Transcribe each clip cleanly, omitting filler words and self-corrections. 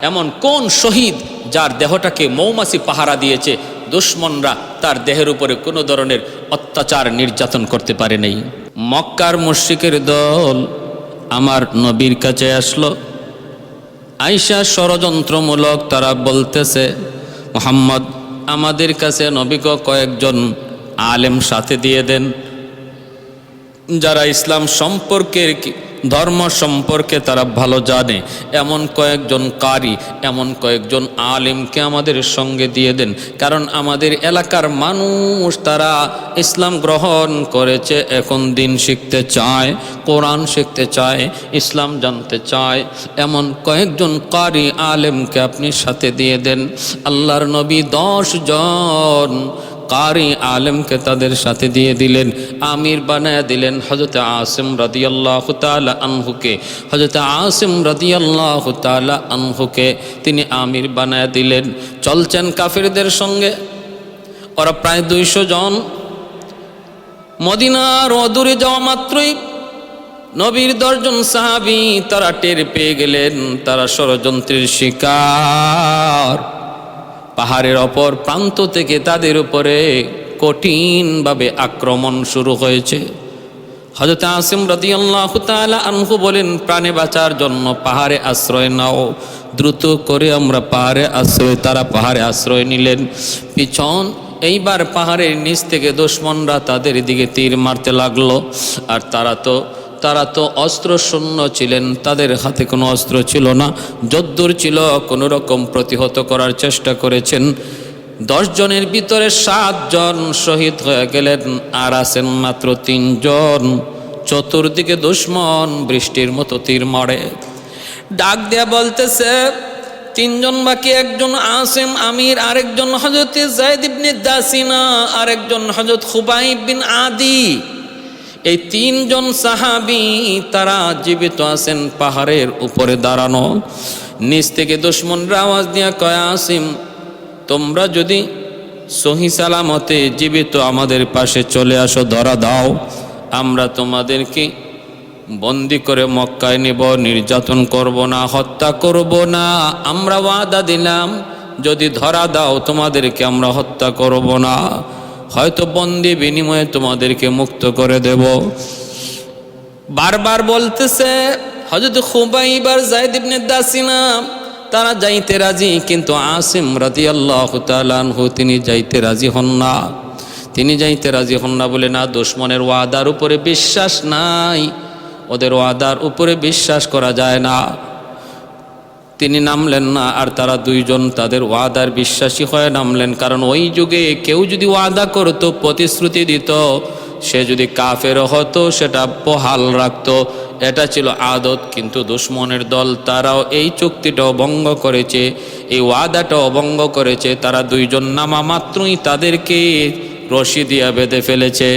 এমন কোন শহীদ যার দেহটাকে মৌমাছি পাহারা দিয়েছে, দুশমনরা তার দেহের উপরে কোনো ধরনের অত্যাচার নির্যাতন করতে পারে নাই। মক্কার মুশরিকের দল আমার নবীর কাছে আসলো, আইসা ষড়যন্ত্রমূলক তারা বলতেছে, মুহাম্মদ আমাদের কাছে নবীকে কয়েকজন আলেম সাথে দিয়ে দেন, যারা ইসলাম সম্পর্কে ধর্ম সম্পর্কে তারা ভালো জানে, এমন কয়েকজন কারি, এমন কয়েকজন আলেমকে আমাদের সঙ্গে দিয়ে দেন। কারণ আমাদের এলাকার মানুষ তারা ইসলাম গ্রহণ করেছে, এখন দিন শিখতে চায়, কোরআন শিখতে চায়, ইসলাম জানতে চায়, এমন কয়েকজন কারি আলেমকে আপনি সাথে দিয়ে দেন। আল্লাহর নবী 10 জন কারি আলেমকে তাদের সাথে দিয়ে দিলেন, আমির বানায়া দিলেন হযরত আসিম রাদিয়াল্লাহু তাআলা আনহুকে। হযরত আসিম রাদিয়াল্লাহু তাআলা আনহুকে তিনি আমির বানায়া দিলেন। চলছেন কাফিরদের সঙ্গে, ওরা প্রায় 200 জন। মদিনার অদূরে যাওয়া মাত্রই নবীর 10 জন সাহাবী তারা টের পেয়ে গেলেন তারা ষড়যন্ত্রের শিকার। পাহাড়ের অপর প্রান্ত থেকে তাদের উপরে কঠিনভাবে আক্রমণ শুরু হয়েছে। হযরত আসিম রাদিয়াল্লাহু তাআলা আনহু বলেন, প্রাণে বাঁচার জন্য পাহাড়ে আশ্রয় নাও। দ্রুত করে আমরা পাহাড়ে আশ্রয়, তারা পাহাড়ে আশ্রয় নিলেন। পিছন এইবার পাহাড়ের নিচ থেকে দুশমনরা তাদের দিকে তীর মারতে লাগলো। আর তারা তো অস্ত্র শূন্য ছিলেন, তাদের হাতে কোনো অস্ত্র ছিল না, যদ্দূর ছিল কোনো রকম প্রতিহত করার চেষ্টা করেছেন। 10 জনের ভিতরে 7 জন শহীদ হয়ে গেলেন, আর আছেন মাত্র 3 জন। চতুর্দিকে দুশমন বৃষ্টির মতো তীর মারে। ডাক দেয়া বলতেছে 3 জন বাকি, একজন আসিম আমির, আরেকজন হযরত যায়েদ ইবনে দাসিনা, আরেকজন হযরত খুবাইব বিন আদি। এই 3 জন সাহাবী তারা জীবিত আছেন, পাহাড়ের উপরে দাঁড়ানো। নিচ থেকে দুশমনরা আওয়াজ দিয়া কয়, আসিম তোমরা যদি সহি সালামতে জীবিত আমাদের পাশে চলে আসো, ধরা দাও, আমরা তোমাদেরকে বন্দি করে মক্কায় নেব, নির্যাতন করব না, হত্যা করব না। আমরা ওয়াদা দিলাম যদি ধরা দাও তোমাদেরকে আমরা হত্যা করব না, হয়তো বন্দি বিনিময়ে তোমাদেরকে মুক্ত করে দেব। বারবার বলতেছে। হযরত খুবাইব আর যায়েদ ইবনে দাসিনা তারা যাইতে রাজি, কিন্তু আসিম রাদিয়াল্লাহু তাআলা আনহু তিনি যাইতে রাজি হন না। তিনি যাইতে রাজি হন না বলে, না, দুশমনের ওয়াদার উপরে বিশ্বাস নাই, ওদের ওয়াদার উপরে বিশ্বাস করা যায় না। তিনি নামলেন না। আর তারা 2 জন তাদের ওয়াদার বিশ্বাসী হয়ে নামলেন। কারণ ওই যুগে কেউ যদি ওয়াদা করতো, প্রতিশ্রুতি দিত, সে যদি কাফের হতো সেটা বহাল রাখতো, এটা ছিল আদত। কিন্তু দুশমনের দল তারাও এই চুক্তিটাও ভঙ্গ করেছে, এই ওয়াদাটাও ভঙ্গ করেছে। তারা 2 জন নামা মাত্রই তাদেরকে রশি দিয়া বেঁধে ফেলেছে,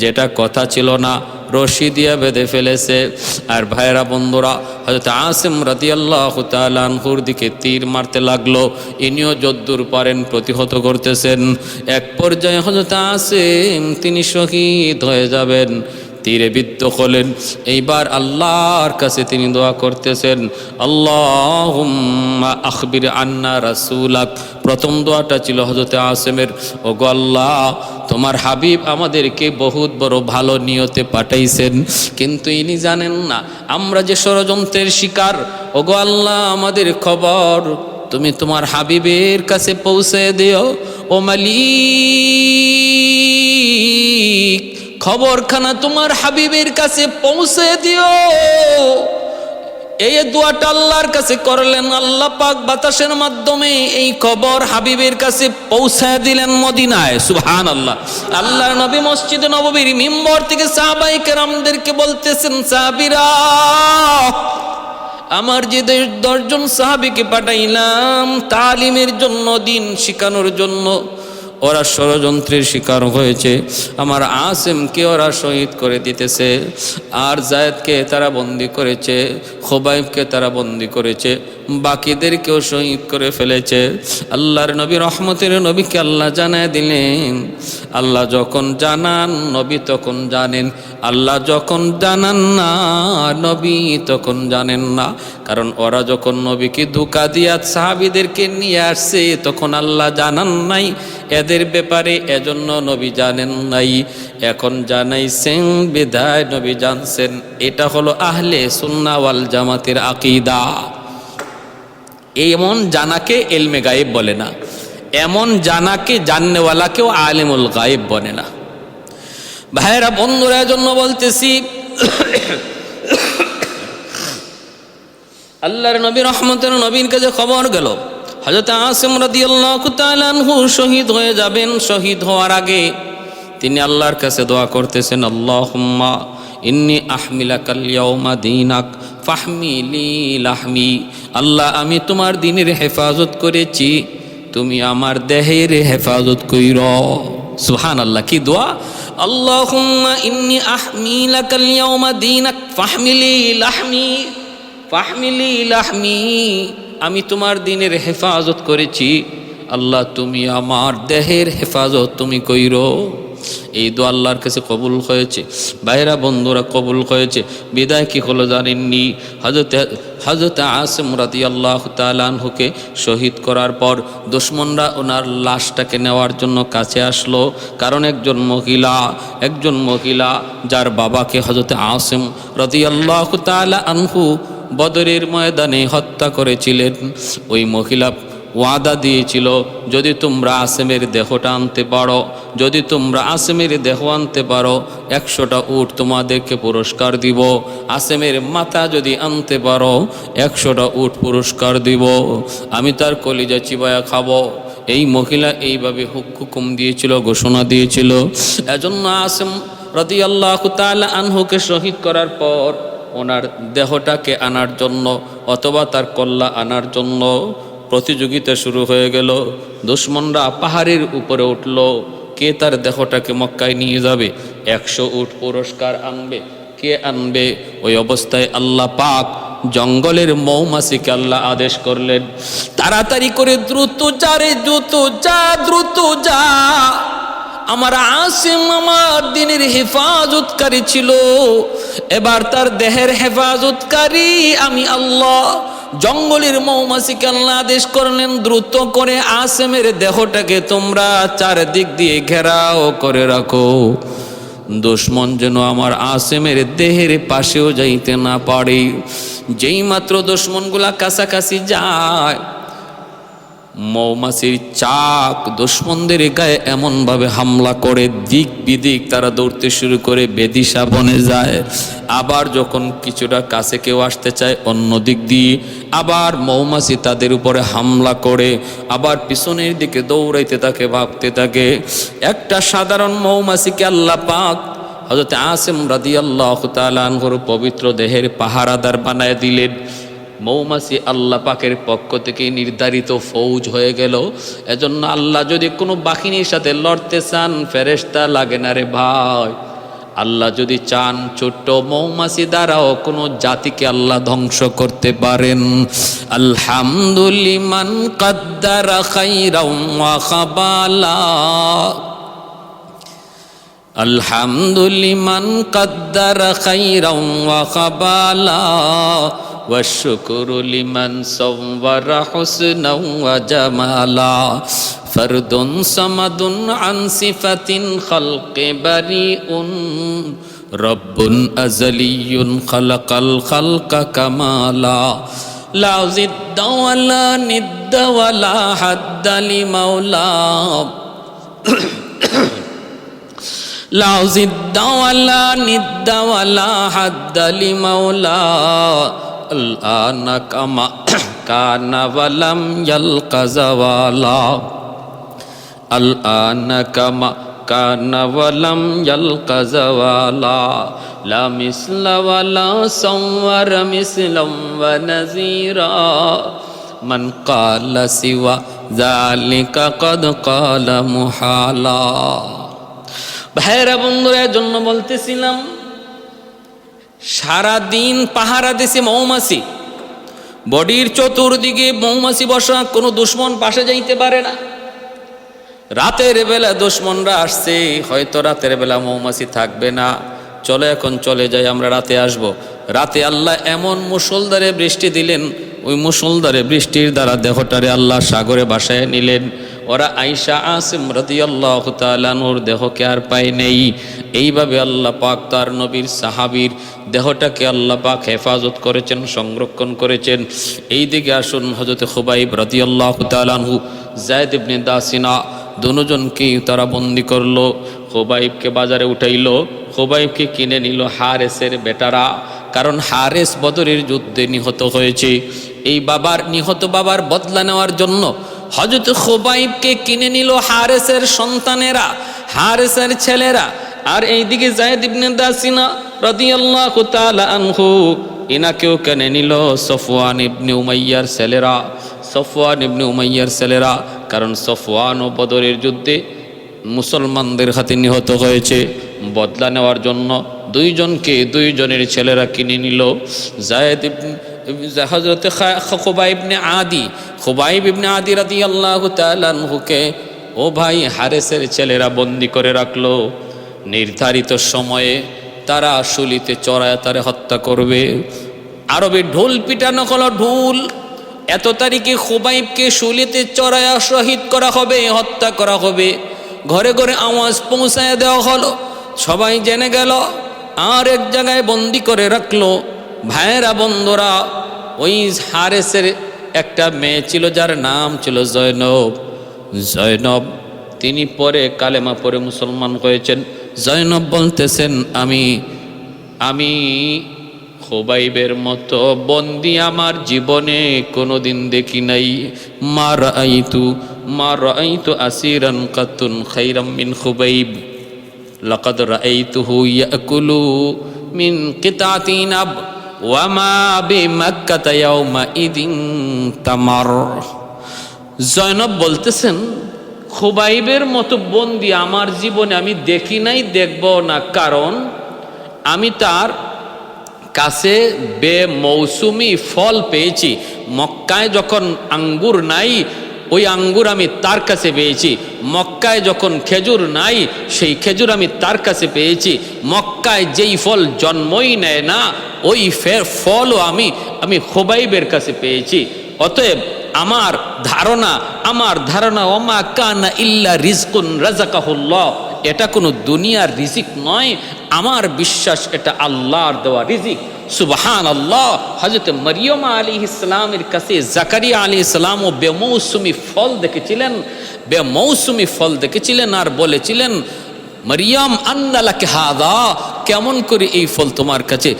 যেটা কথা ছিল না, রশি দিয়া বেঁধে ফেলেছে। আর ভাইরা বন্ধুরা, হযরত আসিম রাদিয়াল্লাহু তাআলা আনহুর দিকে তীর মারতে লাগলো। ইনিও যদ্দূর পারেন প্রতিহত করতেছেন। এক পর্যায়ে হযরত আসিম তিনি শহীদ হয়ে যাবেন, তীরে বিদ্ধ হলেন। এইবার আল্লাহর কাছে তিনি দোয়া করতেছেন, আল্লাহুম্মা আখবির আন্না রাসূলাক। প্রথম দোয়াটা ছিল হযরত আসিমের, ওগো আল্লাহ তোমার হাবিব আমাদেরকে বহুত বড় ভালো নিয়তে পাঠাইছেন, কিন্তু ইনি জানেন না আমরা যে ষড়যন্ত্রের শিকার। ওগো আল্লাহ আমাদের খবর তুমি তোমার হাবিবের কাছে পৌঁছে দিও। ও মালিক খবরখানা তোমার হাবিবের কাছে পৌঁছে দিও। এই দোয়াটা আল্লাহর কাছে করলেন, আল্লাহ পাক বাতাসের মাধ্যমে এই খবর হাবিবের কাছে পৌঁছায় দিলেন মদিনায়। সুবহানাল্লাহ। আল্লাহর নবী মসজিদে নববীর মিম্বর থেকে সাহাবায়ে কেরামদেরকে বলতেছেন, সাহাবীরা আমার যে 10 জন সাহাবীকে পাঠাইলাম তালিমের জন্য, দিন শিখানোর জন্য, ওরা ষড়যন্ত্রের শিকার হয়েছে। আমার আসিমকে ওরা শহীদ করে দিতেছে, আর যায়েদকে তারা বন্দি করেছে, খুবাইবকে তারা বন্দি করেছে। বাকিদেরকেও শহীদ করে ফেলেছে। আল্লাহর নবী, রহমতের নবীকে আল্লাহ জানায় দিলেন, আল্লাহ যখন জানান নবী তখন জানেন, আল্লাহ যখন জানান না নবী তখন জানেন না। কারণ ওরা যখন নবীকে ধোঁকা দিয়া সাহাবীদেরকে নিয়ে আসছে তখন আল্লাহ জানান নাই এদের ব্যাপারে, এজন্য নবী জানেন নাই। এখন জানাইছেন বিদায় নবী জানছেন। এটা হলো আহলে সুন্নাহ ওয়াল জামাতের আকীদা। এমন জানাকে ইলমে গায়েব বলে না, এমন জানাকে জাননেওয়ালাকেও আলিমুল গায়েব বলে না। ভাইরা বন্ধুরা, এজন্য বলতেছি আল্লাহর নবী, রহমতের নবীর কাছে খবর গেল হযরত আসিম রাদিয়াল্লাহু তাআলা আনহু শহীদ হয়ে যাবেন। শহীদ হওয়ার আগে তিনি আল্লাহর কাছে দোয়া করতেছেন, আল্লাহুম্মা ইন্নী আহমিলাকাল ইয়াউমা দীনাক ফাহমিলি লাহমি। আল্লাহ, আমি তোমার দ্বীনের হেফাজত করেছি, তুমি আমার দেহের হেফাজত কইরো। সুবহানাল্লাহ, কি দোয়া! আল্লাহুম্মা ইন্নী আহমিলাকাল ইয়াউমা দীনাক ফাহমিলি লাহমি, ফাহমিলি লাহমি। আমি তোমার দ্বীনের হেফাজত করেছি, আল্লাহ তুমি আমার দেহের হেফাজত তুমি কইরো। এই দোয়া আল্লাহর কাছে কবুল হয়েছে। ভাইরা বন্ধুরা, কবুল হয়েছে। বিদায় কি হলো জানেননি? হযরত আসিম রাদিয়াল্লাহু তাআলা আনহুকে শহীদ করার পর দুশমনরা ওনার লাশটাকে নেওয়ার জন্য কাছে আসলো। কারণ একজন মহিলা যার বাবাকে হযরত আসিম রাদিয়াল্লাহু তাআলা আনহু বদরের ময়দানে হত্যা করেছিলেন, ওই মহিলা ওয়াদা দিয়েছিল, যদি তোমরা আসিমের দেহটা আনতে পারো, যদি তোমরা আসিমের দেহ আনতে পারো 100টা উট তোমাদেরকে পুরস্কার দিব, আসিমের মাথা যদি আনতে পারো 100টা উট পুরস্কার দিব, আমি তার কলিজা চিবায়া খাবো। এই মহিলা এইভাবে হুকুম দিয়েছিল, ঘোষণা দিয়েছিল। এজন্য আসিম রাদিয়াল্লাহু তাআলা আনহুকে শহীদ করার পর ওনার দেহটাকে আনার জন্য অথবা তার কল্লা আনার জন্য প্রতিযোগিতা শুরু হয়ে গেল। দুশমনরা পাহাড়ের উপরে উঠল, কে তার দেহটাকে মক্কায় নিয়ে যাবে, 100 উট পুরস্কার আনবে, কে আনবে? ওই অবস্থায় আল্লাহ পাক জঙ্গলের মৌমাছিকে আল্লাহ আদেশ করলেন, তাড়াতাড়ি করে দ্রুত যা রে, দ্রুত যা, দ্রুত যা। আমার আসিম আমার দ্বীনের হেফাজতকারী ছিল, এবার তার দেহের হেফাজতকারী আমি আল্লাহ। জঙ্গলের মৌমাছিকে আল্লাহ আদেশ করলেন, দ্রুত করে আসিমের দেহটাকে তোমরা চারদিক দিয়ে ঘেরাও করে রাখো, দুশমন যেন আমার আসিমের দেহের পাশেও যাইতে না পারে। যেই মাত্র দুশমনগুলা কাছাকাছি যায়, মৌমাছির চাক দুশমনদের গায়ে এমনভাবে হামলা করে দিক বিদিক তারা দৌড়তে শুরু করে, বেদিশা বনে যায়। আবার যখন কিছুটা কাছে কেউ আসতে চায় অন্য দিক দিয়ে আবার মৌমাছি তাদের উপরে হামলা করে, আবার পিছনের দিকে দৌড়াইতে থাকে, ভাবতে থাকে। একটা সাধারণ মৌমাছিকে আল্লাহ পাক হযরত আসিম রাদিয়াল্লাহু তাআলা আনহুর পবিত্র দেহের পাহারাদার বানায় দিলেন। মৌমাছি আল্লাহ পাকের পক্ষ থেকে নির্ধারিত ফৌজ হয়ে গেল। এজন্য আল্লাহ যদি কোনো বাহিনীর সাথে লড়তে চান ফেরেশতা লাগে না রে ভাই। আল্লাহ যদি চান ছোট্ট মৌমাছি দ্বারাও কোনো জাতিকে আল্লাহ ধ্বংস করতে পারেন। আলহামদুলিমান কাদ্দারা খাইরাম ওয়া খাবালা, আলহামদুলিমান কাদ্দারা খাইরাম ওয়া খাবালা, ওয়াশকুরু লিমান সাওয়ারা হুসনাও ওয়া জামালা, ফরদুন সামাদুন আন সিফাতিন খালকি বারিউন, রব্বুন আযালিয়ুন খালাকাল খালকা কামালা, লা জিদ্দা ওয়ালা নিদ্দা ওয়ালা হাদ্দা লিমাওলা, লা জিদ্দা ওয়ালা নিদ্দা ওয়ালা হাদ্দা লিমাওলা, আল-আনা কামা কানা ওয়ালাম ইয়ালকা যাওয়ালা, আল-আনা কামা কানা ওয়ালাম ইয়ালকা যাওয়ালা, লা মিসলা ওয়ালা সাওয়ার মিসলাম ওয়া নাযীরা, মান ক্বালা সিওয়া যালিকা ক্বাদ ক্বালা মুহালা। ভাইরা বন্ধুরা, জন্য বলতেছিলাম সারা দিন পাহারা দিছে মৌমাছি, বডির চতুর্দিকে মৌমাছি বসা, কোনো দুশ্মন পাশে যাইতে পারে না। রাতের বেলা দুশ্মনরা আসছে, হয়তো রাতের বেলা মৌমাছি থাকবে না, চলে এখন চলে যাই, আমরা রাতে আসব। রাতে আল্লাহ এমন মুষলধারে বৃষ্টি দিলেন, ওই মুষলধারে বৃষ্টির দ্বারা দেহটারে আল্লাহ সাগরে ভাসায় নিলেন। ওরা আয়েশা আসিম রাদিয়াল্লাহু তাআলা আনহুর দেহকে আর পায় নেই। এইভাবে আল্লাহ পাক তার নবীর সাহাবীর দেহটাকে আল্লাহ পাক হেফাজত করেছেন, সংরক্ষণ করেছেন। এই দিকে আসুন, হযরত খুবাইব রাদিয়াল্লাহু তাআলা আনহু, যায়েদ ইবনে দাসিনা, দুজনকেই তারা বন্দি করলো। খুবাইবকে বাজারে উঠাইলো, খুবাইবকে কিনে নিল হারেসের বেটারা, কারণ হারেস বদরের যুদ্ধে নিহত হয়েছে। এই নিহত বাবার বদলা নেওয়ার জন্য হযরত খুবাইবকে কিনে নিল হারেসের সন্তানেরা, হারেসের ছেলেরা। আর এইদিকে যায়েদ ইবনে দাসিনা রাদিয়াল্লাহু তাআলা আনহু, ইনাকেও কিনে নিল সফওয়ান ইবনে উমাইয়ার ছেলেরা, সফওয়ান ইবনে উমাইয়ার ছেলেরা। কারণ সফওয়ান ও বদরের যুদ্ধে মুসলমানদের হাতে নিহত হয়েছে। বদলা নেওয়ার জন্য দুইজনের ছেলেরা কিনে নিল। যায়েদ হযরত খুবাইব ইবনে আদি রাদিয়াল্লাহু তাআলা আনহুকে ও ভাই হারেসের ছেলেরা বন্দি করে রাখলো। নির্ধারিত সময়ে তারা শুলিতে চড়ায় তারে হত্যা করবে। আরবে ঢোল পিটানো হলো, ঢোল, এত তারিখে খুবাইবকে শুলিতে চড়ায়া শহীদ করা হবে, হত্যা করা হবে। ঘরে ঘরে আওয়াজ পৌঁছায় দেওয়া হলো, সবাই জেনে গেল। আর এক জায়গায় বন্দি করে রাখলো। ভাইয়েরা, বন্ধুরা, ওই হারেসের একটা মেয়ে ছিল যার নাম ছিল জয়নব। তিনি পরে কালেমা পরে মুসলমান হয়েছেন। জয়নব বলতেছেন, আমি খুবাইবের মতো বন্দি আমার জীবনে কোনোদিন দেখি নাই। মা রাআইতু আসিরান কাতুন খাইরাম মিন খুবাইব, লাকাদ রাআইতুহু ইয়াকুলু মিন কিতাতিন আব ওয়া মা বিমাক্কাতা ইয়াউমা ইদিন তামার। জয়নব বলতেছেন, খুবাইবের মতো বন্দি আমার জীবনে আমি দেখি নাই, দেখব না। কারণ আমি তার কাছে বেমৌসুমি ফল পেয়েছি। মক্কায় যখন আঙ্গুর নাই, ওই আঙ্গুর আমি তার কাছে পেয়েছি। মক্কায় যখন খেজুর নাই, সেই খেজুর আমি তার কাছে পেয়েছি। মক্কায় যেই ফল জন্মই নেয় না, ওই ফলও আমি খুবাইবের কাছে পেয়েছি। অতএব আমার ধারণা ওমা কানা ইল্লা রিজকুন রাযাকাহুল্লাহ, এটা কোনো দুনিয়ার রিজিক নয়। আমার বিশ্বাস এটা আল্লাহর দেওয়া রিজিক। সুবহানাল্লাহ। হযরত মরিয়ম আলাইহিস সালামের কাছে জাকারিয়া আলাইহিস সালামও বেমৌসুমি ফল দেখেছিলেন আর বলেছিলেন, মরিয়ম আন্না লাকি হাযা, কেমন করে এই ফল তোমার কাছে?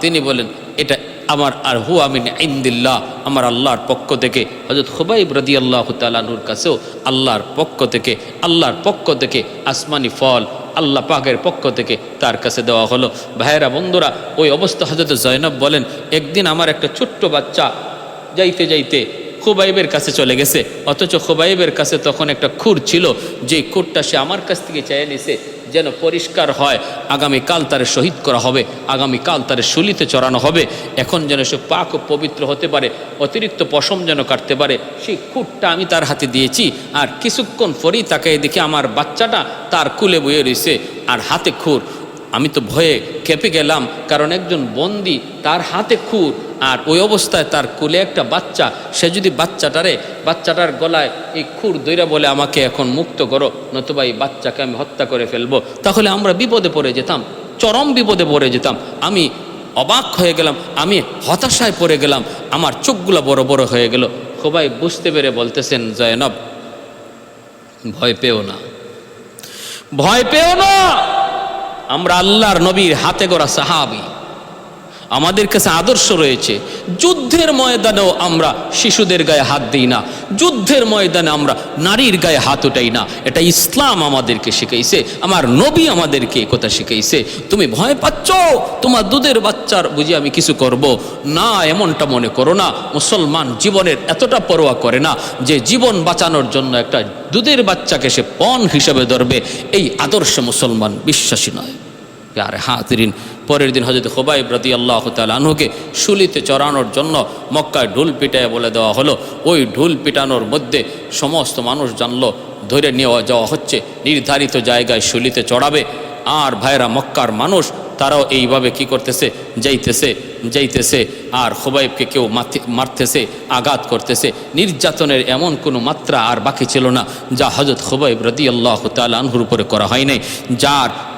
তিনি বলেন এটা আমার আর হুয়া মিন ইনদিল্লাহ, আমার আল্লাহর পক্ষ থেকে। হযরত খুবাইব রাদিয়াল্লাহু তাআলা আনহুর কাছেও আল্লাহর পক্ষ থেকে আসমানি ফল আল্লাহ পাকের পক্ষ থেকে তার কাছে দেওয়া হলো। ভাইয়েরা, বন্ধুরা, ওই অবস্থা হযরত জয়নব বলেন, একদিন আমার একটা ছোট্ট বাচ্চা যাইতে যাইতে খুবাইবের কাছে চলে গেছে। অথচ খুবাইবের কাছে তখন একটা খুর ছিল, যে খুরটা সে আমার কাছ থেকে চেয়ে নিছে যেন পরিষ্কার হয়, আগামীকাল তারে শহীদ করা হবে, আগামীকাল তারে শুলিতে চড়ানো হবে। এখন যেন সে পাক ও পবিত্র হতে পারে, অতিরিক্ত পশম যেন কাটতে পারে, সেই খুরটা আমি তার হাতে দিয়েছি। আর কিছুক্ষণ পরেই তাকে দেখে আমার বাচ্চাটা তার কুলে বয়ে রয়েছে আর হাতে খুর। আমি তো ভয়ে কেঁপে গেলাম, কারণ একজন বন্দি, তার হাতে খুর, আর ওই অবস্থায় তার কোলে একটা বাচ্চা। সে যদি বাচ্চাটার গলায় এই খুর দইরা বলে আমাকে এখন মুক্ত করো, নতুবা এই বাচ্চাকে আমি হত্যা করে ফেলবো, তাহলে আমরা বিপদে পড়ে যেতাম, চরম বিপদে পড়ে যেতাম। আমি অবাক হয়ে গেলাম, আমি হতাশায় পড়ে গেলাম, আমার চোখগুলো বড় বড় হয়ে গেল। খুবাইব বুঝতে পেরে বলতেছেন, জয়নব, ভয় পেও না, আমরা আল্লাহর নবীর হাতে গড়া সাহাবী, আমাদের কাছে আদর্শ রয়েছে। যুদ্ধের ময়দানেও আমরা শিশুদের গায়ে হাত দিই না, যুদ্ধের ময়দানে আমরা নারীর গায়ে হাত উঠাই না। এটা ইসলাম আমাদেরকে শিখাইছে, আমার নবী আমাদেরকে এই কথা শিখাইছে। তুমি ভয় পাচ্ছ তোমার দুধের বাচ্চার বুঝি আমি কিছু করব না, এমনটা মনে করো না। মুসলমান জীবনের এতটা পরোয়া করে না যে জীবন বাঁচানোর জন্য একটা দুধের বাচ্চাকে সে পণ হিসেবে ধরবে। এই আদর্শে মুসলমান বিশ্বাসী নয়। আর হাজিরিন, পরের দিন হযরত খুবাইব রাদিয়াল্লাহু তাআলা আনহুকে শুলিতে চড়ানোর জন্য মক্কায় ঢোল পিটায় বলে দেওয়া হলো। ওই ঢোল পিটানোর মধ্যে সমস্ত মানুষ জানলো ধরে নিয়ে যাওয়া হচ্ছে, নির্ধারিত জায়গায় শুলিতে চড়াবে। আর ভাইরা মক্কার মানুষ তারাও এইভাবে কি করতেছে, যাইতেছে আর খুবাইবকে কেউ মারতেছে, আঘাত করতেছে। নির্যাতনের এমন কোনো মাত্রা আর বাকি ছিল না যা হযরত খুবাইব রাদিয়াল্লাহু তাআলা আনহুর উপরে করা হয় নাই।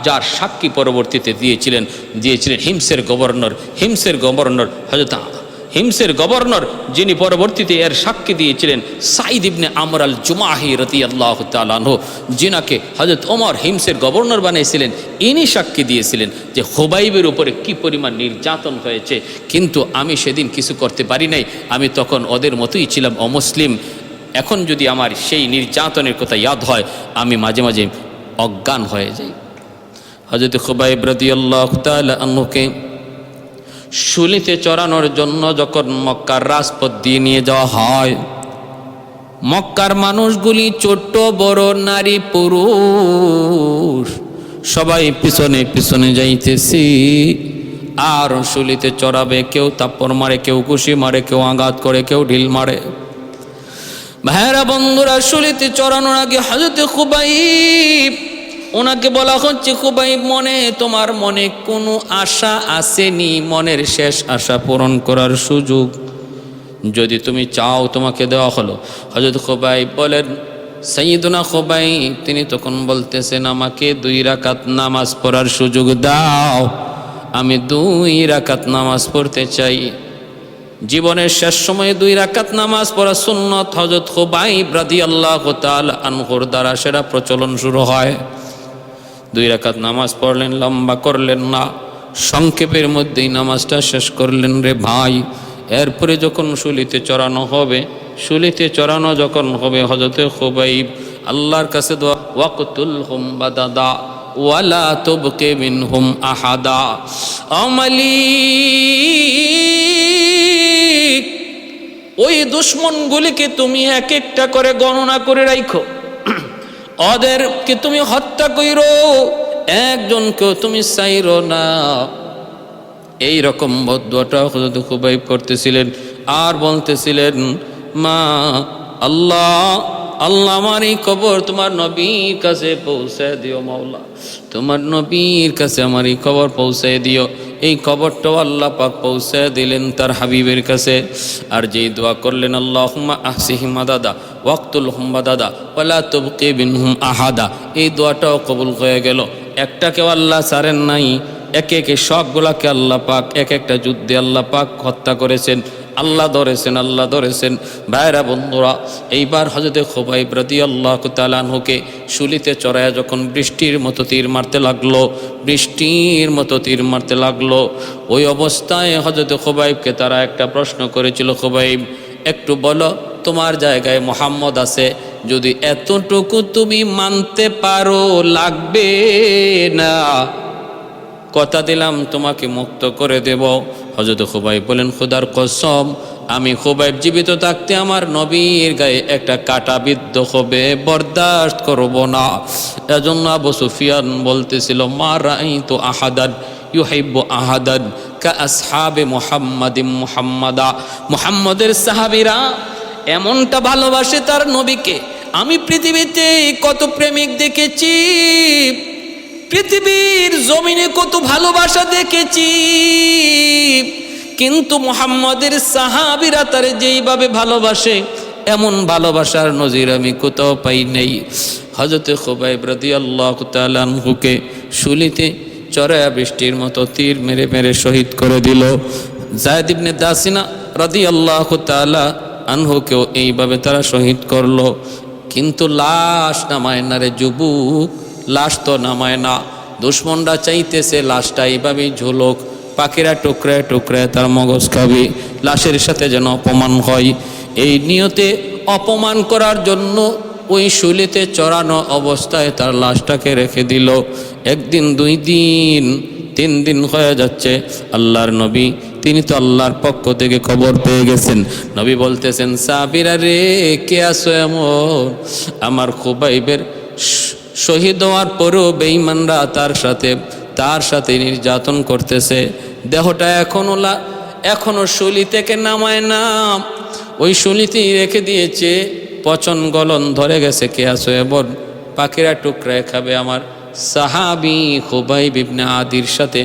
যার সাক্ষী পরবর্তীতে দিয়েছিলেন হিমসের গভর্নর হিমসের গভর্নর, যিনি পরবর্তীতে এর সাক্ষী দিয়েছিলেন সাইদ ইবনে আমর আল জুমাহি রাদিয়াল্লাহু তাআলা আনহু, যিনাকে হযরত ওমর হিমসের গভর্নর বানিয়েছিলেন। ইনি সাক্ষী দিয়েছিলেন যে খুবাইবের উপরে কি পরিমাণ নির্যাতন হয়েছে, কিন্তু আমি সেদিন কিছু করতে পারি নাই, আমি তখন ওদের মতোই ছিলাম, অমুসলিম। এখন যদি আমার সেই নির্যাতনের কথা ইয়াদ হয়, আমি মাঝে মাঝে অজ্ঞান হয়ে যাই। হযরত খুবাইব রাদিয়াল্লাহু তাআলা আনহুকে শুলিতে চড়ানোর জন্য যখন মক্কার রাজপথ দিয়ে নিয়ে যাওয়া হয়, মক্কার মানুষগুলি ছোট বড় নারী পুরুষ সবাই পিছনে পিছনে যাইতেছি। আর শুলিতে চড়াবে, কেউ তাপ্পর মারে, কেউ ঘুষি মারে, কেউ আঘাত করে, কেউ ঢিল মারে। ভাইরা বন্ধুরা, শুলিতে চড়ানোর আগে হযরত খুবাইব, ওনাকে বলা হচ্ছে, খুবাইব তোমার মনে কোনো আশা আসেনি, মনের শেষ আশা পূরণ করার সুযোগ যদি তুমি চাও তোমাকে দেওয়া হলো। হযরত খুবাইব বলেন, সাইয়্যিদুনা খুবাইব তিনি তখন বলতেছেন, আমাকে 2 রাকাত নামাজ পড়ার সুযোগ দাও, আমি 2 রাকাত নামাজ পড়তে চাই। জীবনের শেষ সময়ে 2 রাকাত নামাজ পড়া সুন্নত হযরত খুবাইব রাদিয়াল্লাহু তাআলা আনহুর দ্বারা সেটা প্রচলন শুরু হয়। 2 রাকাত নামাজ পড়লেন, লম্বা করলেন না, সংক্ষেপের মধ্যেই নামাজটা শেষ করলেন রে ভাই। এরপরে যখন শুলিতে চড়ানো হবে, যখন হবে, হযরত খুবাইব আল্লাহর কাছে দোয়া, ওয়াকতুলহুম বাদাদা ওয়ালা তুবকি মিনহুম আহাদা। মালিক, ওই দুশমনগুলিকে তুমি এক একটা করে গণনা করে রাখো, ওদেরকে তুমি হত্যা কইরো, একজনকেও তুমি চাইরো না। এই রকম বদদুয়াটা হযরত খুবাইব করতেছিলেন। আর বলতেছিলেন, মা আল্লাহ আমার এই খবর তোমার নবীর কাছে পৌঁছে দিও, মাওলা তোমার নবীর কাছে আমার এই খবর পৌঁছে দিও। এই খবরটাও আল্লাহ পাক পৌঁছে দিলেন তার হাবিবের কাছে। আর যেই দোয়া করলেন, আল্লাহুম্মা আহসিহিম আদাদা ওয়াকতুলহুম বাদাদা ওয়ালা তুবকি মিনহুম আহাদা, এই দোয়াটাও কবুল হয়ে গেল। একটাকেও আল্লাহ ছাড়েন নাই, একে একে সবগুলাকে আল্লাহ পাক এক একটা যুদ্ধে আল্লাহ পাক হত্যা করেছেন, আল্লাহ ধরেছেন। ভাইরা বন্ধুরা, এইবার হযরত খুবাইব রাদিয়াল্লাহু তাআলা আনহুকে শুলিতে চড়ায় যখন বৃষ্টির মতো তীর মারতে লাগলো, ওই অবস্থায় হযরত খুবাইবকে তারা একটা প্রশ্ন করেছিল, খুবাইব একটু বলো, তোমার জায়গায় মুহাম্মদ আছে, যদি এতটুকু তুমি মানতে পারো লাগবে না, কথা দিলাম তোমাকে মুক্ত করে দেব। হযরত খুবাইব বলেন, খোদার কসম, আমি খুবাইব জীবিত থাকতে আমার নবীর গায়ে একটা কাঁটা বিদ্ধ হবে, বরদাস্ত করব না। এজন্য আবু সুফিয়ান বলতেছিল, মা রাআইতু আহাদান ইউহিব্বু আহাদান কা আসহাবে মুহাম্মাদা, মুহাম্মদের সাহাবীরা এমনটা ভালোবাসে তার নবীকে। আমি পৃথিবীতে কত প্রেমিক দেখেছি, পৃথিবীর জমিনে কত ভালোবাসা দেখেছি, কিন্তু মুহাম্মদের সাহাবীরা তারে যেইভাবে ভালোবাসে, এমন ভালোবাসার নজির আমি কোথাও পাই নাই। হযরত খুবাইব রাদিয়াল্লাহু তাআলা আনহুকে শুলিতে চড়ায়া বৃষ্টির মতো তীর মেরে মেরে শহীদ করে দিল। যায়েদ ইবনে দাসিনা রাদিয়াল্লাহু তাআলা আনহুকেও এইভাবে তারা শহীদ করলো। কিন্তু লাশ নামায় না রে যুবক, লাশ তো নামায় না। দুশমনরা চাইতেছে লাশটা এইভাবেই ঝুলুক, পাখিরা টুকরায় টুকরায় তার মগজ খাবে, লাশের সাথে যেন অপমান হয়। এই নিয়তে অপমান করার জন্য ওই শুলিতে চড়ানো অবস্থায় তার লাশটাকে রেখে দিল। 1 দিন 2 দিন 3 দিন হয়ে যাচ্ছে। আল্লাহর নবী তিনি তো আল্লাহর পক্ষ থেকে খবর পেয়ে গেছেন। নবী বলতেছেন, সাহাবীরা রে, কে আছো এমন? আমার খুবাইবের শহীদ হওয়ার পরেও বেঈমানরা তার সাথে তার সাথে নির্যাতন করতেছে। দেহটা এখনো শুলি থেকে নামায় না, ওই শুলিতেই রেখে দিয়েছে। পচন গলন ধরে গেছে, কে আসো এবার পাখিরা টুকরায় খাবে। আমার সাহাবী খুবাইব ইবনে আদির সাথে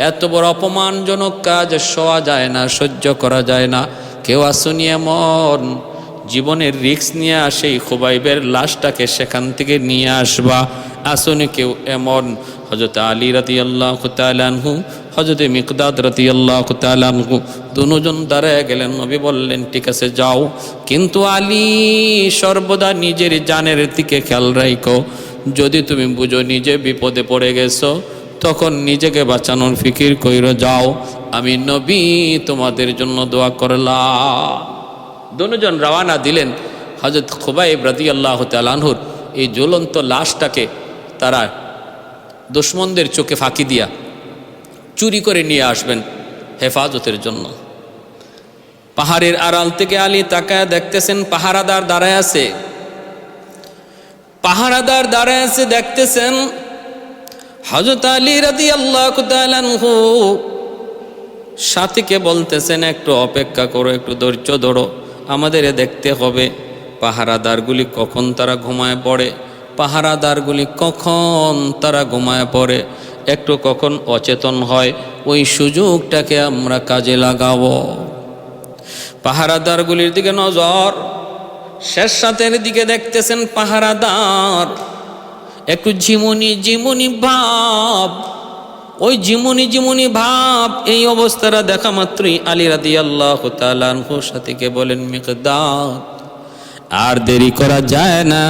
এত বড় অপমানজনক কাজ সওয়া যায় না, সহ্য করা যায় না। কেউ আসুনি এমন জীবনের রিস্ক নিয়ে সেই খুবাইবের লাশটাকে সেখান থেকে নিয়ে আসবা, আসুনি কেউ এমন। হযরত আলী রাদিয়াল্লাহু তাআলা আনহু, হযরত মিকদাদ রাদিয়াল্লাহু তাআলা আনহু দুজন দাঁড়ায় গেলেন। নবী বললেন, ঠিক আছে যাও, কিন্তু আলী সর্বদা নিজের জানের দিকে খেয়াল রাখো। যদি তুমি বুঝো নিজে বিপদে পড়ে গেছো, তখন নিজেকে বাঁচানোর ফিকির কইরো। যাও, আমি নবী তোমাদের জন্য দোয়া করলাম। দুজন রওয়ানা দিলেন। হযরত খুবাইব রাদিয়াল্লাহু তাআলা আনহুর এই জ্বলন্ত লাশটাকে তারা দুশমনদের চোখে ফাঁকি দিয়া চুরি করে নিয়ে আসবেন হেফাজতের জন্য। পাহাড়ের আড়াল থেকে আলী তাকায় দেখতেছেন পাহারাদার দাঁড়ায় আছে, দেখতেছেন হযরত আলী রাদিয়াল্লাহু তাআলা আনহু সাথীকে বলতেছেন, একটু অপেক্ষা করো, একটু ধৈর্য ধরো, আমাদের দেখতে হবে পাহারাদারগুলি কখন তারা ঘুমায় পড়ে, একটু কখন অচেতন হয়, ওই সুযোগটাকে আমরা কাজে লাগাবো। পাহারাদারগুলির দিকে নজর, শেষ সাথের দিকে দেখতেছেন পাহারাদার একটু ঝিমুনি ভাব, ওই ঝিমুনি ভাব। এই অবস্থাটা দেখা মাত্রই আলী রাদিয়াল্লাহু তাআলা আনহু সাথীকে বলেন, মিকদাদ, আর দেরি করা যায় না,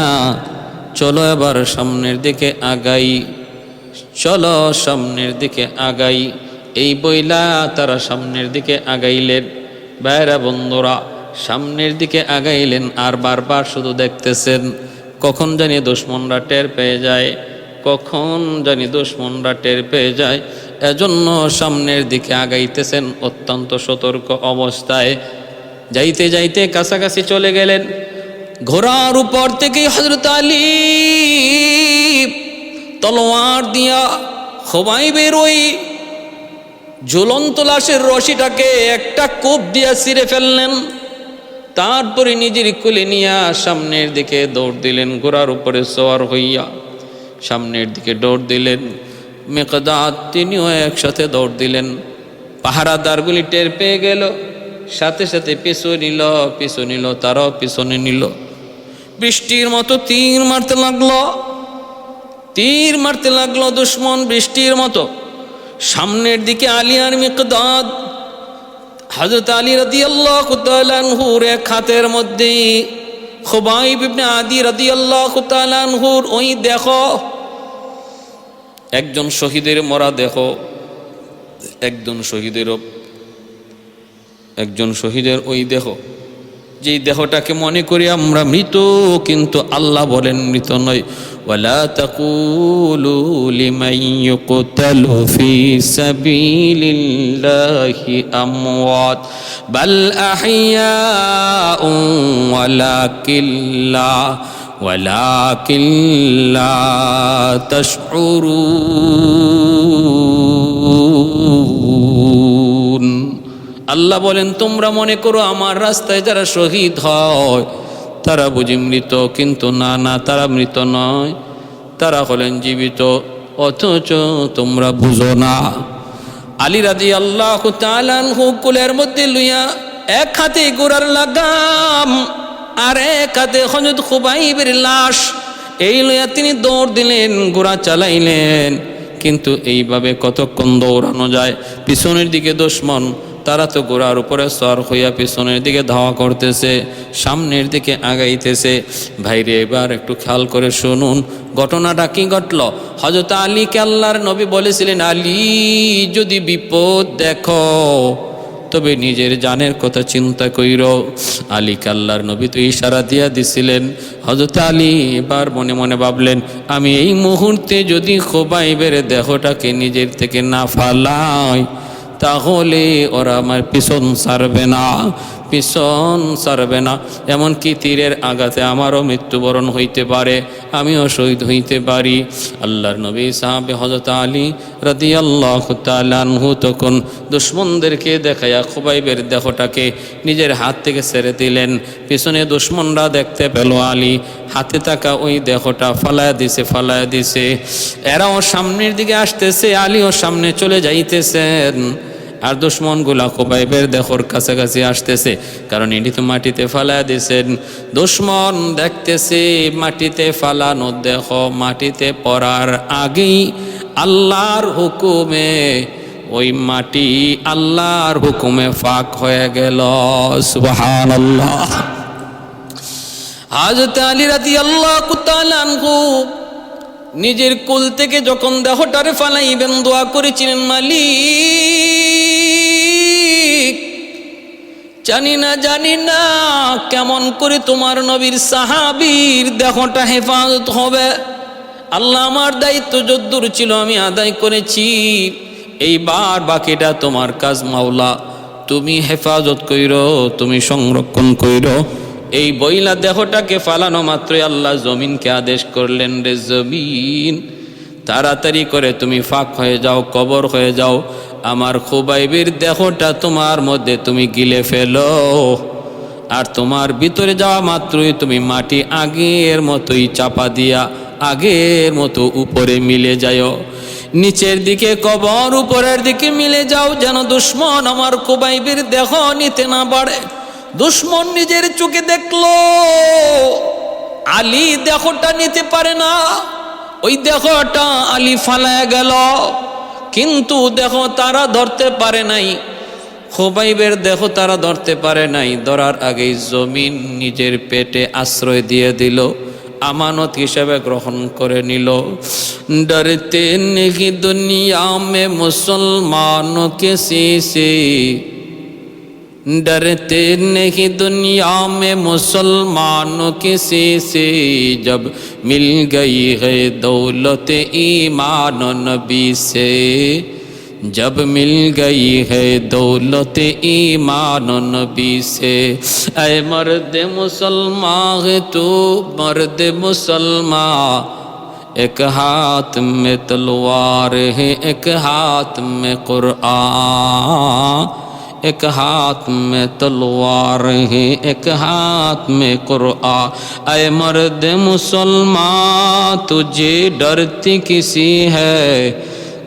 চলো এবার সামনের দিকে আগাই। এই বইলা তারা সামনের দিকে আগাইলেন। ভাইরা বন্ধুরা, সামনের দিকে আগাইলেন আর বারবার শুধু দেখতেছেন কখন জানি দুশমনরা টের পেয়ে যায়, এজন্য সামনের দিকে আগাইতেছেন অত্যন্ত সতর্ক অবস্থায়। যাইতে কাছাকাছি চলে গেলেন। ঘোড়ার উপর থেকে হযরত আলী তলোয়ার দিয়া খুবাইবের ওই ঝুলন্ত লাশের রশিটাকে একটা কোপ দিয়া ছিঁড়ে ফেললেন। তারপরে নিজের কোলে নিয়ে সামনের দিকে দৌড় দিলেন। ঘোড়ার উপরে সওয়ার হইয়া সামনের দিকে দৌড় দিলেন। মিকদাদ তিনিও একসাথে দৌড় দিলেন। পাহারাদারগুলি টের পেয়ে গেল, সাথে সাথে পিছু নিল, তারাও পিছনে নিল। বৃষ্টির মতো তীর মারতে লাগলো দুশমন, বৃষ্টির মতো। সামনের দিকে আলী আর মিকদাদ। হযরত আলী রাদিয়াল্লাহু তাআলা আনহুর এক হাতের মধ্যে খুবাইব ইবনে আদি রাদিয়াল্লাহু তাআলা আনহুর ওই দেখো একজন শহীদের মরা দেখো, একজন শহীদের ওই দেহ, যেই দেহটাকে মনে করি আমরা মৃত, কিন্তু আল্লাহ বলেন মৃত নয়। ওয়ালা তাকুলু লিমান ইউকতালু ফি সাবিলিল্লাহি আমওয়াত বাল আহইয়াউন ওয়ালাকিন লা তাশউরুন। আল্লাহ বলেন, তোমরা মনে করো আমার রাস্তায় যারা শহীদ হয় তারা বুঝি মৃত, কিন্তু না, তারা মৃত নয়, তারা হলেন জীবিত, অথচ তোমরা বুঝো না। আলী রাদিয়াল্লাহু তাআলা আনহু কোলের মধ্যে লইয়া এক হাতে ঘোড়ার লাগাম আর এক হাতে হযরত খুবাইবের লাশ, এই লইয়া তিনি দৌড় দিলেন, ঘোড়া চালাইলেন। কিন্তু এইভাবে কতক্ষণ দৌড়ানো যায়? পিছনের দিকে দুশমন, তারা তো ঘোড়ার উপরে সওয়ার হইয়া পিছনের দিকে ধাওয়া করতেছে, সামনের দিকে আগাইতেছে। ভাইরে, এবার একটু খেয়াল করে শুনুন ঘটনাটা কি ঘটল। হযরত আলীকে আল্লাহর নবী বলেছিলেন, আলী যদি বিপদ দেখো তবে নিজের জানের কথা চিন্তা কইরো। আলীকে আল্লাহর নবী তো ইশারা দিয়া দিছিলেন। হযরত আলী এবার মনে মনে ভাবলেন, আমি এই মুহূর্তে যদি খুবাইবের দেহটাকে নিজের থেকে না ফালাই তাহলে ওরা আমার পিছন ছাড়বে না। পিছন ছাড়বে না, এমনকি তীরের আঘাতে আমারও মৃত্যুবরণ হইতে পারে, আমিও শহীদ হইতে পারি। আল্লাহর নবী সাহাবে হযরত আলী রাদিয়াল্লাহু তাআলা আনহু তখন দুশমনদেরকে দেখাইয়া খুবাইবের দেহটাকে নিজের হাত থেকে ছেড়ে দিলেন। পিছনে দুশমনরা দেখতে পেল আলী হাতে থাকা ওই দেহটা ফালায়া দিছে। এরাও সামনের দিকে আসতেছে, আলীও সামনে চলে যাইতেছেন, আর দুশমনগুলা খুবাইবের দেহর কাছাকাছি আসতেছে, কারণ এটি তো মাটিতে ফালায়া দিছেন। দুশমন দেখতেছে মাটিতে ফালানো দেহ মাটিতে পড়ার আগেই আল্লাহর হুকুমে ওই মাটি আল্লাহর হুকুমে ফাঁক হয়ে গেল। সুবহানাল্লাহ। হযরত আলী রাদিয়াল্লাহু তাআলা আনহু নিজের কুল থেকে যখন দেহটারে ফালাইবেন দোয়া করেছিলেন, মালিক জানি না কেমন করে তোমার নবীর সাহাবীর দেহটা হেফাজত হবে। আল্লাহ আমার দায়িত্ব যদ্দূর ছিল আমি আদায় করেছি, এইবার বাকিটা তোমার কাজ মাওলা, তুমি হেফাজত কইরো, তুমি সংরক্ষণ কইরো। এই বইলা দেহটাকে ফালানো মাত্রই আল্লাহ জমিনকে আদেশ করলেন, রে জমিন তাড়াতাড়ি করে তুমি ফাঁক হয়ে যাও, কবর হয়ে যাও, আমার খুবাইবের দেহটা তোমার মধ্যে তুমি গিলে ফেলো, আর তোমার ভিতরে যাওয়া মাত্রই তুমি মাটি আগের মতোই চাপা দিয়া আগের মতো উপরে মিলে যাও, নিচের দিকে কবর উপরের দিকে মিলে যাও, যেন দুশমন আমার খুবাইবের দেহ নিতে না পারে। দুশমন নিজের চোখে দেখলো আলী দেহটা নিতে পারে না, ওই দেহটা আলী ফালায়া গেল, কিন্তু দেহ তারা ধরতে পারে নাই, খুবাইবের দেহ তারা ধরতে পারে নাই। ধরার আগেই জমিন নিজের পেটে আশ্রয় দিয়ে দিল, আমানত হিসেবে গ্রহণ করে নিল। ডরতে নেহি দুনিয়া মে মুসলমানों के से, डरते नहीं दुनिया में मुसलमानों किसी से, जब मिल गई है दौलत ईमान नबी से, जब मिल गई है दौलत ईमान नबी से। ऐ मर्द मुसलमान है तू मर्द मुसलमान, एक हाथ में तलवार है एक हाथ में कुरान, एक हाथ में तलवार है एक हाथ में कुरान। ऐ मर्द मुसलमान तुझे डरती किसी है,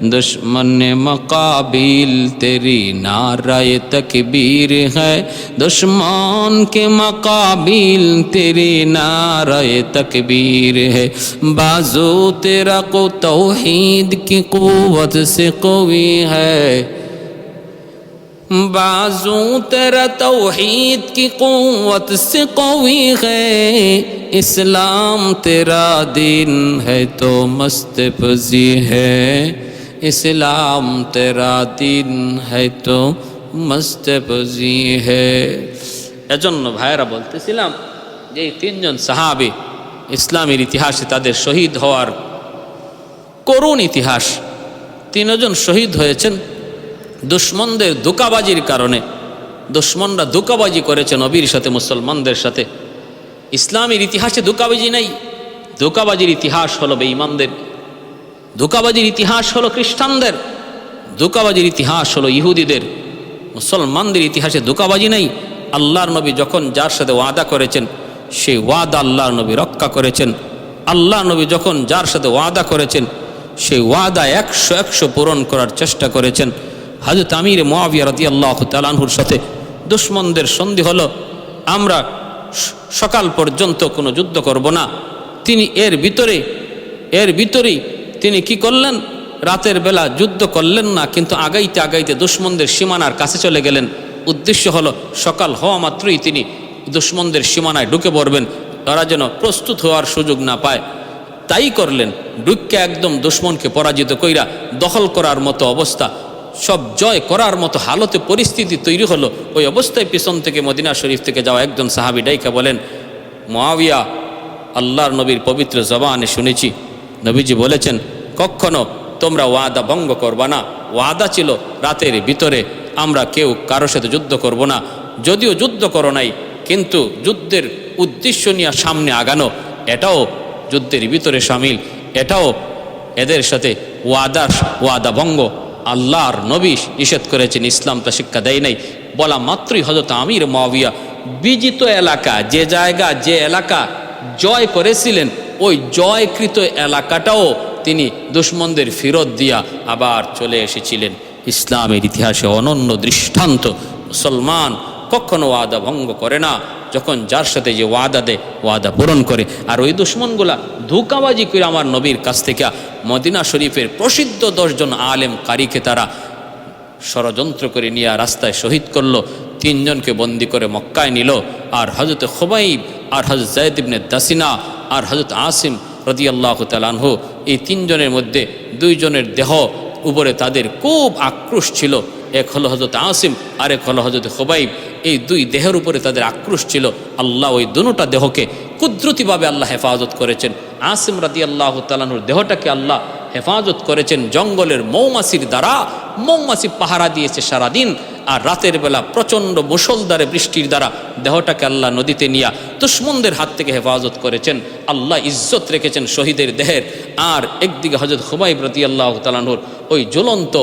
दुश्मन मकाबिल तेरी नाराए तकबीर है, दुश्मन के मकाबिल तेरी नाराए तकबीर है। बाजू तेरा को तौहीद की कुव्वत से कवी है, बाजू तेरा तौहीद की कुव्वत से कवी है, इस्लाम तेरा दीन है तो मस्त पजी है, इस्लाम तेरा दीन है तो मस्त पजी है। এজন্য ভাইরা বলতেছিলাম যে এই তিনজন সাহাবী ইসলামের ইতিহাসে তাদের শহীদ হওয়ার করুণ ইতিহাস। তিনজন শহীদ হয়েছেন দুশমনদের ধোঁকাবাজির কারণে। দুশমনরা ধোঁকাবাজি করেছে নবীর সাথে, মুসলমানদের সাথে। ইসলামের ইতিহাসে ধোঁকাবাজি নাই, ধোঁকাবাজির ইতিহাস হলো বেঈমানদের, ধোঁকাবাজির ইতিহাস হলো খ্রিস্টানদের, ধোঁকাবাজির ইতিহাস হলো ইহুদিদের। মুসলমানদের ইতিহাসে ধোঁকাবাজি নাই। আল্লাহর নবী যখন যার সাথে ওয়াদা করেছেন সেই ওয়াদা আল্লাহর নবী রক্ষা করেছেন। আল্লাহর নবী যখন যার সাথে ওয়াদা করেছেন সেই ওয়াদা 100 পূরণ করার চেষ্টা করেছেন। হযরত আমির মুআবিয়া রাদিয়াল্লাহু তাআলা আনহুর সাথে দুশমনদের সন্ধি হলো, আমরা সকাল পর্যন্ত কোনো যুদ্ধ করব না। তিনি এর ভিতরেই তিনি কি করলেন, রাতের বেলা যুদ্ধ করলেন না, কিন্তু আগাইতে দুশমনদের সীমানার কাছে চলে গেলেন। উদ্দেশ্য হলো সকাল হওয়া মাত্রই তিনি দুশমনদের সীমানায় ঢুকে পড়বেন, তারা যেন প্রস্তুত হওয়ার সুযোগ না পায়। তাই করলেন, ঢুকে একদম দুশমনকে পরাজিত কইরা দখল করার মতো অবস্থা, সব জয় করার মতো হালতে পরিস্থিতি তৈরি হলো। ওই অবস্থায় পিছন থেকে মদিনা শরীফ থেকে যাওয়া একজন সাহাবী ডাইকা বলেন, মুআবিয়া, আল্লাহর নবীর পবিত্র জবানে শুনেছি নবীজি বলেছেন কখনো তোমরা ওয়াদা ভঙ্গ করবা না। ওয়াদা ছিল রাতের ভিতরে আমরা কেউ কারোর সাথে যুদ্ধ করব না। যদিও যুদ্ধ করো নাই, কিন্তু যুদ্ধের উদ্দেশ্য নিয়ে সামনে আগানো এটাও যুদ্ধের ভিতরে সামিল, এটাও এদের সাথে ওয়াদা ভঙ্গ। আল্লাহর নবী নিষেধ করেছেন, ইসলাম তা শিক্ষা দেয় নাই। বলা মাত্রই হযরত আমির মুয়াবিয়া বিজিত এলাকা, যে জায়গা যে এলাকা জয় করেছিলেন, ওই জয়কৃত এলাকাটাও তিনি দুশমনদের ফেরত দিয়া আবার চলে এসেছিলেন। ইসলামের ইতিহাসে অনন্য দৃষ্টান্ত। মুসলমান কখনো ওয়াদা ভঙ্গ করে না, যখন যার সাথে যে ওয়াদা দেয় ওয়াদা পূরণ করে। আর ওই দুশমনগুলা ধোঁকাবাজি করে আমার নবীর কাছ থেকে মদিনা শরীফের প্রসিদ্ধ 10 জন আলেম কারিকে তারা ষড়যন্ত্র করে নিয়ে রাস্তায় শহীদ করলো। 3 জনকে বন্দি করে মক্কায় নিল। আর হযরত খুবাইব, আর হযরত যায়েদ ইবনে দাসিনা, আর হযরত আসিম রাদিয়াল্লাহু তাআলা আনহু, এই 3 জনের মধ্যে 2 জনের দেহ উপরে তাদের খুব আক্রোশ ছিল। এক হলো হযরত আসিম, আর এক হলো হযরত খুবাইব। এই 2 দেহের উপরে তাদের আক্রোশ ছিল। আল্লাহ ওই দুটোটা দেহকে কুদরতিভাবে আল্লাহ হেফাজত করেছেন। আসিম রাদিয়াল্লাহু তাআলা আনহুর দেহটাকে আল্লাহ হেফাজত করেছেন জঙ্গলের মৌমাছির দ্বারা। মৌমাছি পাহারা দিয়েছে সারাদিন, আর রাতের বেলা প্রচণ্ড মুষলধারে বৃষ্টির দ্বারা দেহটাকে আল্লাহ নদীতে নিয়ে দুশমনদের হাত থেকে হেফাজত করেছেন। আল্লাহ ইজ্জত রেখেছেন শহীদের দেহের। আর একদিকে হযরত খুবাইব রাদিয়াল্লাহু তাআলা আনহুর ওই জ্বলন্ত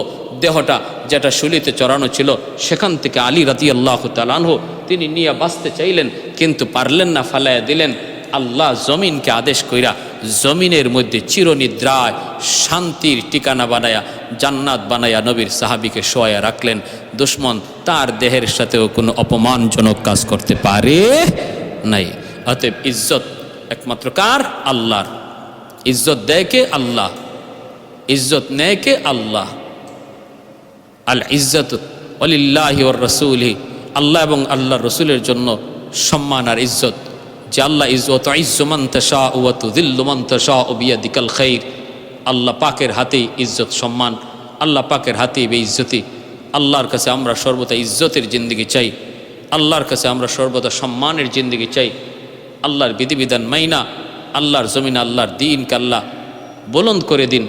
দেহটা, যেটা শুলিতে চড়ানো ছিল, সেখান থেকে আলী রাদিয়াল্লাহু তাআলা আনহু তিনি নিয়ে বাঁচতে চাইলেন, কিন্তু পারলেন না, ফালাইয়া দিলেন। আল্লাহ জমিনকে আদেশ কইরা জমিনের মধ্যে চিরনিদ্রায় শান্তির ঠিকানা বানায়া, জান্নাত বানায়া নবীর সাহাবীকে শোয়া রাখলেন। দুশমন তার দেহের সাথেও কোনো অপমানজনক কাজ করতে পারে নাই। অতএব ইজ্জত একমাত্র কার? আল্লাহর। ইজ্জত দেয় কে? আল্লাহ। ইজ্জত নেয় কে? আল্লাহ। আল ইজ্জত ওয়ালিল্লাহি ওয়ার রাসূলি, আল্লাহ এবং আল্লাহর রসুলের জন্য সম্মান আর ইজ্জত। যে আল্লাহ ইজ্জত ইজ্জু মান তাশাউ ওয়া তুযিল্লু মান তাশাউ বিয়াদিকাল খাইর। আল্লাহ পাকের হাতেই ইজ্জত সম্মান, আল্লাহ পাকের হাতেই বেইজ্জতি। আল্লাহর কাছে আমরা সর্বদা ইজ্জতের জিন্দেগি চাই, আল্লাহর কাছে আমরা সর্বদা সম্মানের জিন্দেগি চাই। আল্লাহর বিধিবিধান মাইনা আল্লাহর জমিন আল্লাহর দিনকে আল্লাহ বুলন্দ করে দিন,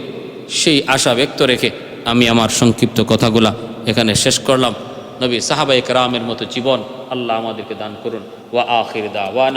সেই আশা ব্যক্ত রেখে আমি আমার সংক্ষিপ্ত কথাগুলা এখানে শেষ করলাম। নবী সাহাবায়ে কেরামের মতো জীবন আল্লাহ আমাদেরকে দান করুন। ওয়া আখির দাওয়ানা